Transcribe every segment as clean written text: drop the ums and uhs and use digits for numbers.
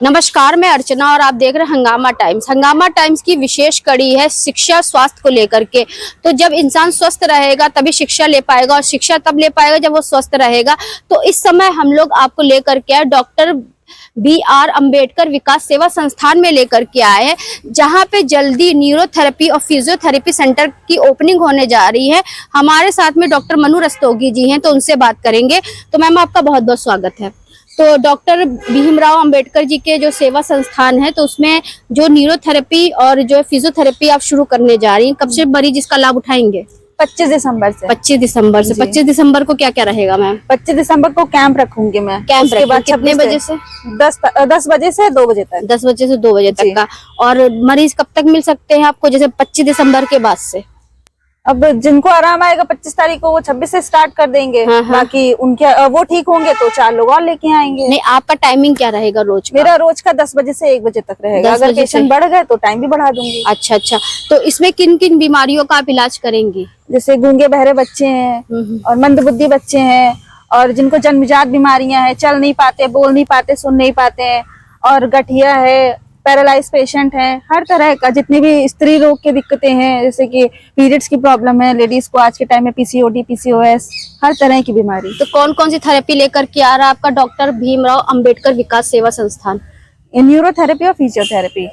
नमस्कार, मैं अर्चना और आप देख रहे हैं हंगामा टाइम्स। हंगामा टाइम्स की विशेष कड़ी है शिक्षा स्वास्थ्य को लेकर के। तो जब इंसान स्वस्थ रहेगा तभी शिक्षा ले पाएगा और शिक्षा तब ले पाएगा जब वो स्वस्थ रहेगा। तो इस समय हम लोग आपको लेकर के आए डॉक्टर BR अम्बेडकर विकास सेवा संस्थान में लेकर के आए हैं, जहां पे जल्दी न्यूरोथेरेपी और फिजियोथेरेपी सेंटर की ओपनिंग होने जा रही है। हमारे साथ में डॉक्टर मनु रस्तोगी जी हैं, तो उनसे बात करेंगे। तो मैम, आपका बहुत बहुत स्वागत है। तो डॉक्टर भीमराव अंबेडकर जी के जो सेवा संस्थान है, तो उसमें जो न्यूरोथेरेपी और जो फिजियोथेरेपी आप शुरू करने जा रही हैं, कब से मरीज इसका लाभ उठाएंगे? 25 दिसंबर से। 25 दिसंबर से। 25 दिसंबर को क्या क्या रहेगा मैम? 25 दिसंबर को कैंप रखूंगी मैं। कैंप के बाद कितने बजे से? 10 बजे से 2 बजे तक। 10 बजे से 2 बजे तक का। और मरीज कब तक मिल सकते हैं आपको, जैसे 25 दिसंबर के बाद से? अब जिनको आराम आएगा 25 तारीख को, वो 26 से स्टार्ट कर देंगे। बाकी उनके वो ठीक होंगे तो 4 लोग और लेके आएंगे। नहीं, आपका टाइमिंग क्या रहेगा रोज का? मेरा रोज का 10 बजे से 1 बजे तक रहेगा। अगर पेशेंट बढ़ गए तो टाइम भी बढ़ा दूंगी। अच्छा। तो इसमें किन किन बीमारियों का आप इलाज करेंगी? जैसे गूंगे बहरे बच्चे हैं और मंदबुद्धि बच्चे हैं, और जिनको जन्मजात बीमारियां हैं, चल नहीं पाते, बोल नहीं पाते, सुन नहीं पाते हैं, और गठिया है, पैरालाइज पेशेंट हैं, हर तरह का जितनी भी स्त्री रोग की दिक्कतें हैं, जैसे कि पीरियड्स की प्रॉब्लम है लेडीज को आज के टाइम में, PCOD, PCOS, हर तरह की बीमारी। तो कौन कौन सी थेरेपी लेकर के आ रहा है आपका डॉक्टर भीमराव अंबेडकर विकास सेवा संस्थान? न्यूरोथेरेपी और फिजियोथेरेपी।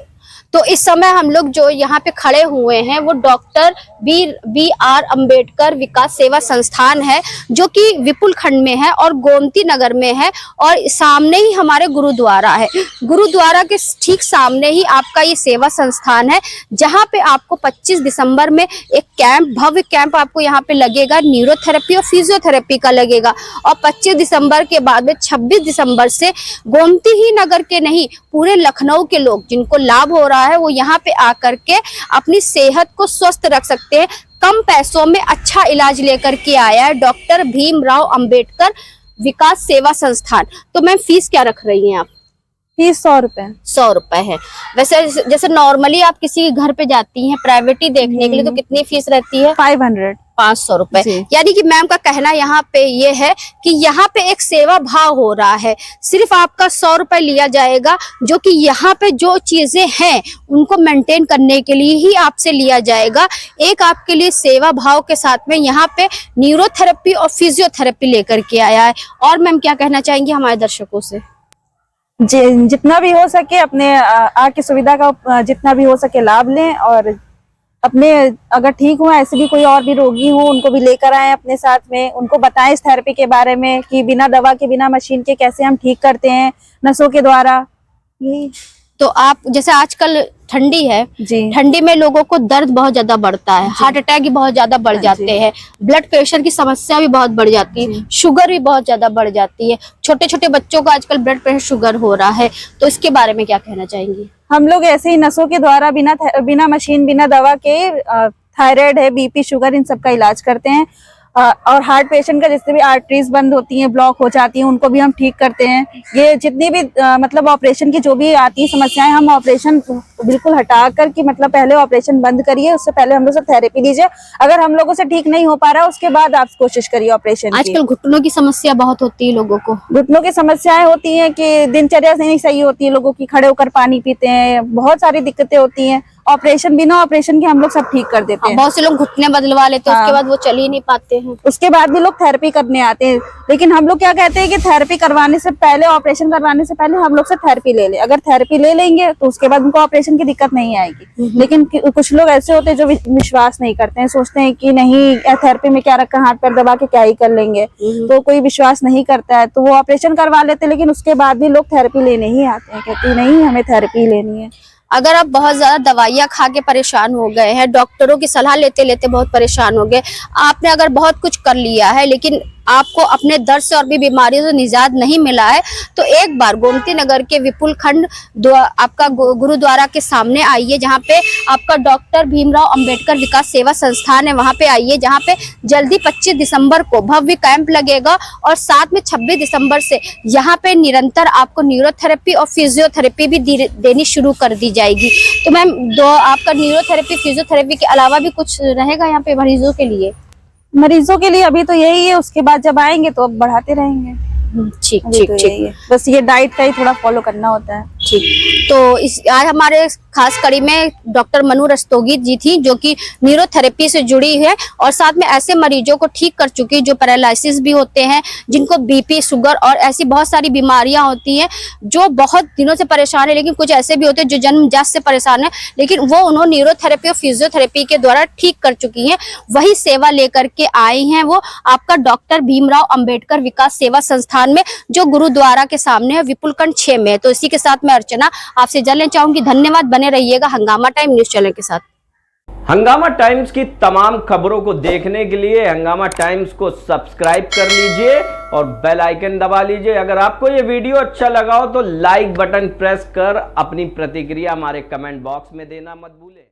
तो इस समय हम लोग जो यहाँ पे खड़े हुए हैं वो डॉक्टर BR अम्बेडकर विकास सेवा संस्थान है, जो कि विपुल खंड में है और गोमती नगर में है, और सामने ही हमारे गुरुद्वारा है। गुरुद्वारा के ठीक सामने ही आपका ये सेवा संस्थान है, जहाँ पे आपको 25 दिसंबर में एक कैंप, भव्य कैंप आपको यहाँ पे लगेगा, न्यूरोथेरेपी और फिजियोथेरेपी का लगेगा। और 25 दिसंबर के बाद में 26 दिसंबर से गोमती ही नगर के नहीं, पूरे लखनऊ के लोग जिनको लाभ हो रहा है वो यहाँ पे आकर के अपनी सेहत को स्वस्थ रख सकते हैं। कम पैसों में अच्छा इलाज लेकर के आया है डॉक्टर भीमराव अंबेडकर विकास सेवा संस्थान। तो मैम, फीस क्या रख रही हैं आप? फीस 100 रुपए। 100 रुपए है। वैसे जैसे नॉर्मली आप किसी घर पे जाती हैं प्राइवेटी देखने के लिए, तो कितनी फीस रहती है? 500 रुपए। यानी कि मैम का कहना यहाँ पे ये है कि यहाँ पे एक सेवा भाव हो रहा है। सिर्फ आपका 100 रुपए लिया जाएगा, जो कि यहाँ पे जो चीजें हैं उनको मेंटेन करने के लिए ही आपसे लिया जाएगा। एक आपके लिए सेवा भाव के साथ में यहाँ पे न्यूरोथेरेपी और फिजियोथेरेपी लेकर के आया है। और मैम क्या कहना चाहेंगे हमारे दर्शकों से? जितना भी हो सके अपने आके सुविधा का जितना भी हो सके लाभ लें, और अपने अगर ठीक हुआ, ऐसे भी कोई और भी रोगी हो उनको भी लेकर आए अपने साथ में, उनको बताएं इस थेरेपी के बारे में कि बिना दवा के, बिना मशीन के कैसे हम ठीक करते हैं नसों के द्वारा। यही तो आप जैसे आजकल ठंडी है जी, ठंडी में लोगों को दर्द बहुत ज्यादा बढ़ता है, हार्ट अटैक भी बहुत ज्यादा बढ़ जाते हैं, ब्लड प्रेशर की समस्या भी बहुत बढ़ जाती है, शुगर भी बहुत ज्यादा बढ़ जाती है। छोटे छोटे बच्चों को आजकल ब्लड प्रेशर, शुगर हो रहा है, तो इसके बारे में क्या कहना चाहेंगी? हम लोग ऐसे ही नसों के द्वारा बिना मशीन, बिना दवा के थायराइड है, BP, शुगर, इन सब का इलाज करते हैं। और हार्ट पेशेंट का जितने भी आर्टरीज बंद होती हैं, ब्लॉक हो जाती हैं, उनको भी हम ठीक करते हैं। ये जितनी भी मतलब ऑपरेशन की जो भी आती है समस्याएं, हम ऑपरेशन बिल्कुल हटा कर कि मतलब पहले ऑपरेशन बंद करिए, उससे पहले हम लोग सब थेरेपी लीजिए। अगर हम लोगों से ठीक नहीं हो पा रहा है उसके बाद आप कोशिश करिए ऑपरेशन की। आजकल घुटनों की समस्या बहुत होती है लोगों को। घुटनों की समस्याएं होती हैं कि दिनचर्या नहीं सही होती है लोगों की, खड़े होकर पानी पीते हैं, बहुत सारी दिक्कतें होती हैं। ऑपरेशन, बिना ऑपरेशन के हम लोग सब ठीक कर देते हैं। बहुत से लोग घुटने बदलवा लेते हैं, उसके बाद वो चल ही नहीं पाते हैं, उसके बाद भी लोग थेरेपी करने आते हैं। लेकिन हम लोग क्या कहते हैं कि थेरेपी करवाने से पहले, ऑपरेशन करवाने से पहले हम लोग से थेरेपी ले ले। अगर थेरेपी ले लेंगे तो उसके बाद उनको ऑपरेशन की दिक्कत नहीं आएगी। लेकिन कुछ लोग ऐसे होते हैं जो विश्वास नहीं करते हैं, सोचते हैं कि नहीं थेरेपी में क्या रखा, हाथ पैर दबा के क्या ही कर लेंगे, तो कोई विश्वास नहीं करता है तो वो ऑपरेशन करवा लेते हैं। लेकिन उसके बाद भी लोग थेरेपी लेने ही आते हैं, कहते हैं नहीं हमें थेरेपी लेनी है। अगर आप बहुत ज्यादा दवाइयाँ खा के परेशान हो गए हैं, डॉक्टरों की सलाह लेते लेते बहुत परेशान हो गए, आपने अगर बहुत कुछ कर लिया है लेकिन आपको अपने दर्द से और भी बीमारियों से निजात नहीं मिला है, तो एक बार गोमती नगर के विपुल खंड आपका गुरुद्वारा के सामने आइए, जहाँ पे आपका डॉक्टर भीमराव अंबेडकर विकास सेवा संस्थान है। वहाँ पे आइए, जहाँ पे जल्दी 25 दिसंबर को भव्य कैंप लगेगा, और साथ में 26 दिसंबर से यहाँ पे निरंतर आपको न्यूरोथेरेपी और फिजियोथेरेपी भी देनी शुरू कर दी जाएगी। तो मैम, आपका न्यूरोथेरेपी, फिजियोथेरेपी के अलावा भी कुछ रहेगा यहाँ पे मरीजों के लिए? मरीजों के लिए अभी तो यही है, उसके बाद जब आएंगे तो अब बढ़ाते रहेंगे। ठीक अभी ठीक तो ठीक यही है। बस ये डाइट का ही थोड़ा फॉलो करना होता है। ठीक। तो इस आज हमारे खास कड़ी में डॉक्टर मनु रस्तोगी जी थी, जो कि न्यूरोथेरेपी से जुड़ी है और साथ में ऐसे मरीजों को ठीक कर चुकी, जो पैरालिसिस भी होते हैं, जिनको बीपी, शुगर और ऐसी बहुत सारी बीमारियां होती हैं, जो बहुत दिनों से परेशान है। लेकिन कुछ ऐसे भी होते हैं जो जन्मजात से परेशान है, लेकिन वो उन्होंने न्यूरोथेरेपी और फिजियोथेरेपी के द्वारा ठीक कर चुकी हैं। वही सेवा लेकर के आई हैं वो आपका डॉक्टर भीमराव अंबेडकर विकास सेवा संस्थान में, जो गुरुद्वारा के सामने है, विपुलखंड 6 में। तो इसी के साथ मैं अर्चना आपसे जानना चाहूंगी। धन्यवाद, बने रहिएगा हंगामा टाइम न्यूज चैनल के साथ। हंगामा टाइम्स की तमाम खबरों को देखने के लिए हंगामा टाइम्स को सब्सक्राइब कर लीजिए और बेल आइकन दबा लीजिए। अगर आपको ये वीडियो अच्छा लगा हो तो लाइक बटन प्रेस कर अपनी प्रतिक्रिया हमारे कमेंट बॉक्स में देना मत भूलें।